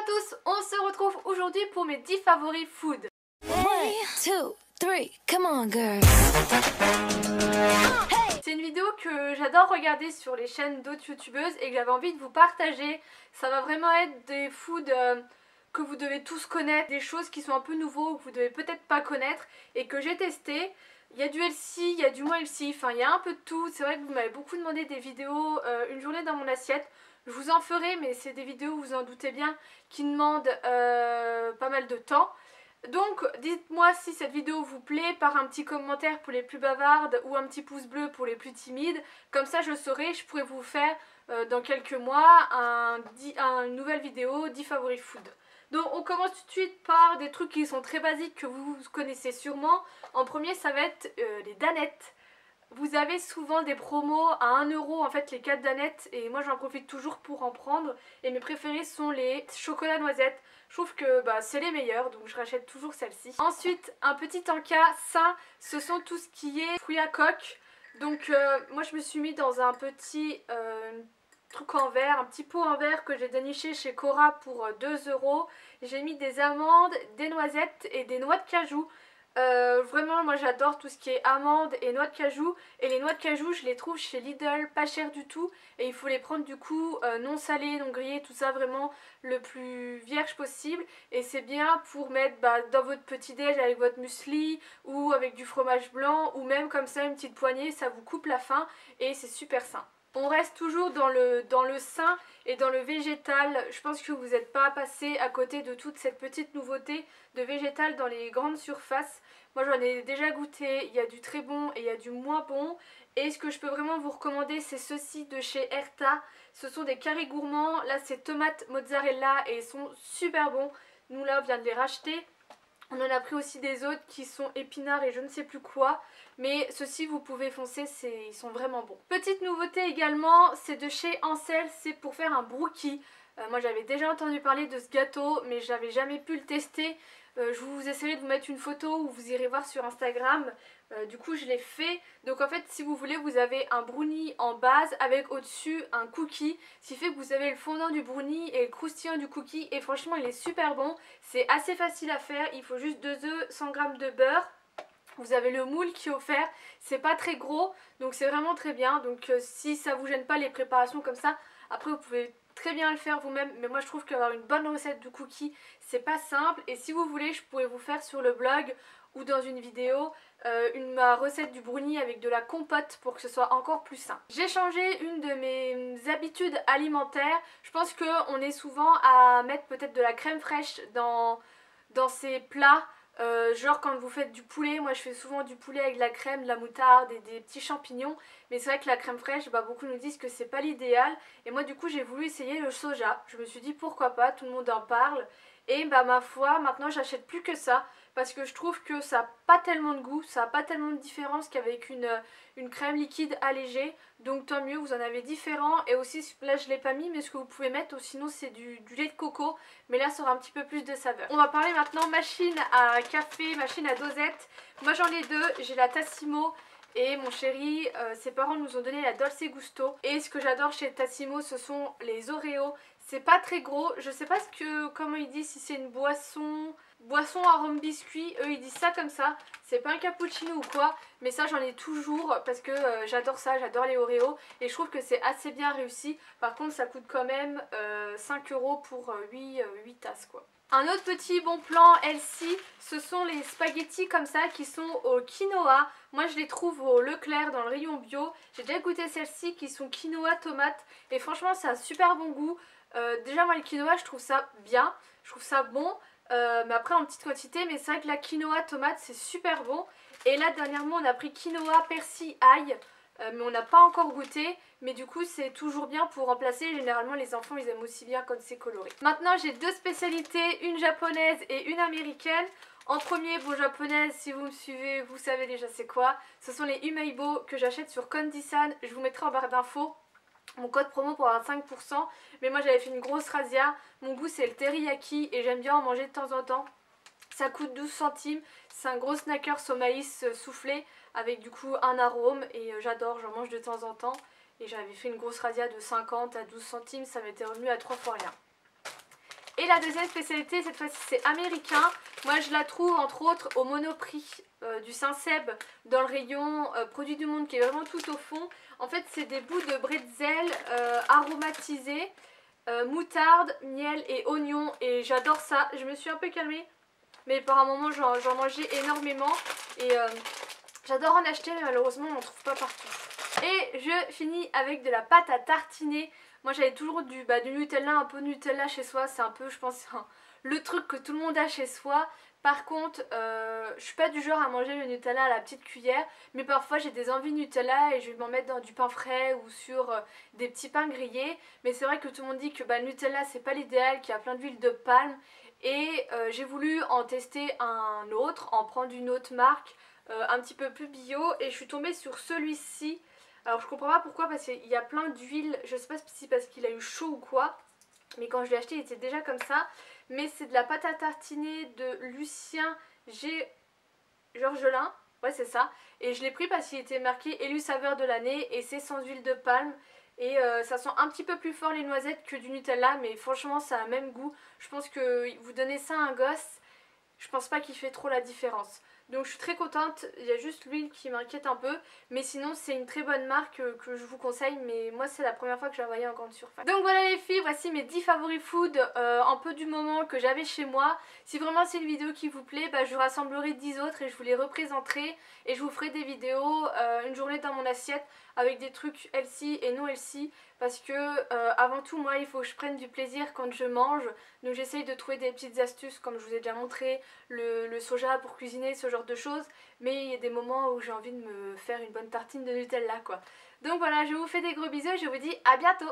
à tous, on se retrouve aujourd'hui pour mes 10 favoris food. 1, 2, 3, come on girls. C'est une vidéo que j'adore regarder sur les chaînes d'autres youtubeuses et que j'avais envie de vous partager. Ça va vraiment être des foods que vous devez tous connaître, des choses qui sont un peu nouveaux, que vous devez peut-être pas connaître et que j'ai testé. Il y a du healthy, il y a du moins healthy, enfin il y a un peu de tout. C'est vrai que vous m'avez beaucoup demandé des vidéos, une journée dans mon assiette. Je vous en ferai, mais c'est des vidéos, vous en doutez bien, qui demandent pas mal de temps. Donc dites-moi si cette vidéo vous plaît par un petit commentaire pour les plus bavardes ou un petit pouce bleu pour les plus timides. Comme ça je saurai, je pourrai vous faire dans quelques mois une nouvelle vidéo 10 favoris food. Donc on commence tout de suite par des trucs qui sont très basiques que vous connaissez sûrement. En premier ça va être les danettes. Vous avez souvent des promos à 1 euro en fait les 4 danettes et moi j'en profite toujours pour en prendre. Et mes préférés sont les chocolat noisettes. Je trouve que c'est les meilleurs donc je rachète toujours celle-ci. Ensuite un petit encas sain, ce sont tout ce qui est fruits à coque. Donc moi je me suis mis dans un petit truc en verre, un petit pot en verre que j'ai déniché chez Cora pour 2 euros. J'ai mis des amandes, des noisettes et des noix de cajou. Vraiment moi j'adore tout ce qui est amandes et noix de cajou, et les noix de cajou je les trouve chez Lidl pas cher du tout et il faut les prendre du coup non salées, non grillées, tout ça vraiment le plus vierge possible, et c'est bien pour mettre dans votre petit déj avec votre muesli ou avec du fromage blanc ou même comme ça une petite poignée, ça vous coupe la faim et c'est super sain. On reste toujours dans le sain et dans le végétal. Je pense que vous n'êtes pas passé à côté de toute cette petite nouveauté de végétal dans les grandes surfaces. Moi j'en ai déjà goûté, il y a du très bon et il y a du moins bon. Et ce que je peux vraiment vous recommander, c'est ceux-ci de chez Erta. Ce sont des carrés gourmands, là c'est tomate mozzarella et ils sont super bons. Nous là on vient de les racheter. On en a pris aussi des autres qui sont épinards et je ne sais plus quoi. Mais ceux-ci vous pouvez foncer, ils sont vraiment bons. Petite nouveauté également, c'est de chez Ansel, c'est pour faire un brookie. Moi j'avais déjà entendu parler de ce gâteau mais j'avais jamais pu le tester. Je vous essaierai de vous mettre une photo où vous irez voir sur Instagram. Du coup je l'ai fait. Donc en fait si vous voulez vous avez un brownie en base avec au-dessus un cookie. Ce qui fait que vous avez le fondant du brownie et le croustillant du cookie. Et franchement il est super bon. C'est assez facile à faire. Il faut juste 2 œufs, 100 g de beurre. Vous avez le moule qui est offert. C'est pas très gros donc c'est vraiment très bien. Donc si ça vous gêne pas les préparations comme ça, après vous pouvez très bien le faire vous-même, mais moi je trouve qu'avoir une bonne recette de cookies c'est pas simple. Et si vous voulez je pourrais vous faire sur le blog ou dans une vidéo ma recette du brownie avec de la compote pour que ce soit encore plus sain. J'ai changé une de mes habitudes alimentaires. Je pense qu'on est souvent à mettre peut-être de la crème fraîche dans ces plats. Genre quand vous faites du poulet, moi je fais souvent du poulet avec de la crème, de la moutarde et des petits champignons. Mais c'est vrai que la crème fraîche, beaucoup nous disent que c'est pas l'idéal. Et moi du coup j'ai voulu essayer le soja. Je me suis dit pourquoi pas, tout le monde en parle. Et ma foi, maintenant j'achète plus que ça. Parce que je trouve que ça n'a pas tellement de goût, ça n'a pas tellement de différence qu'avec une crème liquide allégée. Donc tant mieux, vous en avez différents. Et aussi, là je ne l'ai pas mis, mais ce que vous pouvez mettre, sinon c'est du lait de coco. Mais là ça aura un petit peu plus de saveur. On va parler maintenant machine à café, machine à dosette. Moi j'en ai deux, j'ai la Tassimo. Et mon chéri, ses parents nous ont donné la Dolce Gusto. Et ce que j'adore chez Tassimo, ce sont les Oreos. C'est pas très gros, je sais pas comment ils disent, si c'est une boisson arôme biscuit, eux ils disent ça comme ça. C'est pas un cappuccino ou quoi, mais ça j'en ai toujours parce que j'adore ça, j'adore les Oreos. Et je trouve que c'est assez bien réussi. Par contre ça coûte quand même 5 € pour 8 tasses quoi. Un autre petit bon plan healthy, ce sont les spaghettis comme ça qui sont au quinoa. Moi je les trouve au Leclerc dans le rayon bio. J'ai déjà goûté celles-ci qui sont quinoa tomate et franchement ça a super bon goût. Déjà moi le quinoa je trouve ça bien, je trouve ça bon, mais après en petite quantité. Mais c'est vrai que la quinoa tomate c'est super bon. Et là dernièrement on a pris quinoa persil ail. Mais on n'a pas encore goûté, mais du coup c'est toujours bien pour remplacer. Généralement les enfants ils aiment aussi bien quand c'est coloré. Maintenant j'ai deux spécialités, une japonaise et une américaine. En premier, japonaise, si vous me suivez vous savez déjà c'est quoi. Ce sont les Umeibo que j'achète sur Kondisan. Je vous mettrai en barre d'infos mon code promo pour avoir 5%. Mais moi j'avais fait une grosse razzia. Mon goût c'est le teriyaki et j'aime bien en manger de temps en temps. Ça coûte 12 centimes, c'est un gros snacker au maïs soufflé avec du coup un arôme et j'adore, j'en mange de temps en temps. Et j'avais fait une grosse razzia de 50 à 12 centimes, ça m'était revenu à 3 fois rien. Et la deuxième spécialité, cette fois-ci c'est américain. Moi je la trouve entre autres au Monoprix du Saint-Seb dans le rayon produits du monde qui est vraiment tout au fond. En fait c'est des bouts de bretzel aromatisés, moutarde, miel et oignon et j'adore ça. Je me suis un peu calmée mais par un moment j'en mangeais énormément et j'adore en acheter mais malheureusement on n'en trouve pas partout. Et je finis avec de la pâte à tartiner. Moi j'avais toujours du Nutella, un peu Nutella chez soi, c'est un peu je pense le truc que tout le monde a chez soi. Par contre je suis pas du genre à manger le Nutella à la petite cuillère, mais parfois j'ai des envies de Nutella et je vais m'en mettre dans du pain frais ou sur des petits pains grillés. Mais c'est vrai que tout le monde dit que le Nutella c'est pas l'idéal, qu'il y a plein d'huile de palme. Et j'ai voulu en tester un autre, en prendre une autre marque un petit peu plus bio et je suis tombée sur celui-ci. Alors je comprends pas pourquoi parce qu'il y a plein d'huile, je sais pas si c'est parce qu'il a eu chaud ou quoi, mais quand je l'ai acheté il était déjà comme ça. Mais c'est de la pâte à tartiner de Lucien Georgelin, ouais c'est ça. Et je l'ai pris parce qu'il était marqué élu saveur de l'année et c'est sans huile de palme. Et ça sent un petit peu plus fort les noisettes que du Nutella, mais franchement ça a le même goût. Je pense que vous donnez ça à un gosse, je pense pas qu'il fait trop la différence. Donc je suis très contente, il y a juste l'huile qui m'inquiète un peu. Mais sinon c'est une très bonne marque que je vous conseille. Mais moi c'est la première fois que je la voyais en grande surface. Donc voilà les filles, voici mes 10 favoris food un peu du moment que j'avais chez moi. Si vraiment c'est une vidéo qui vous plaît, je rassemblerai 10 autres et je vous les représenterai. Et je vous ferai des vidéos, une journée dans mon assiette avec des trucs healthy et non healthy. Parce que avant tout moi il faut que je prenne du plaisir quand je mange. Donc j'essaye de trouver des petites astuces comme je vous ai déjà montré, le soja pour cuisiner, ce genre de choses. Mais il y a des moments où j'ai envie de me faire une bonne tartine de Nutella quoi. Donc voilà, je vous fais des gros bisous et je vous dis à bientôt.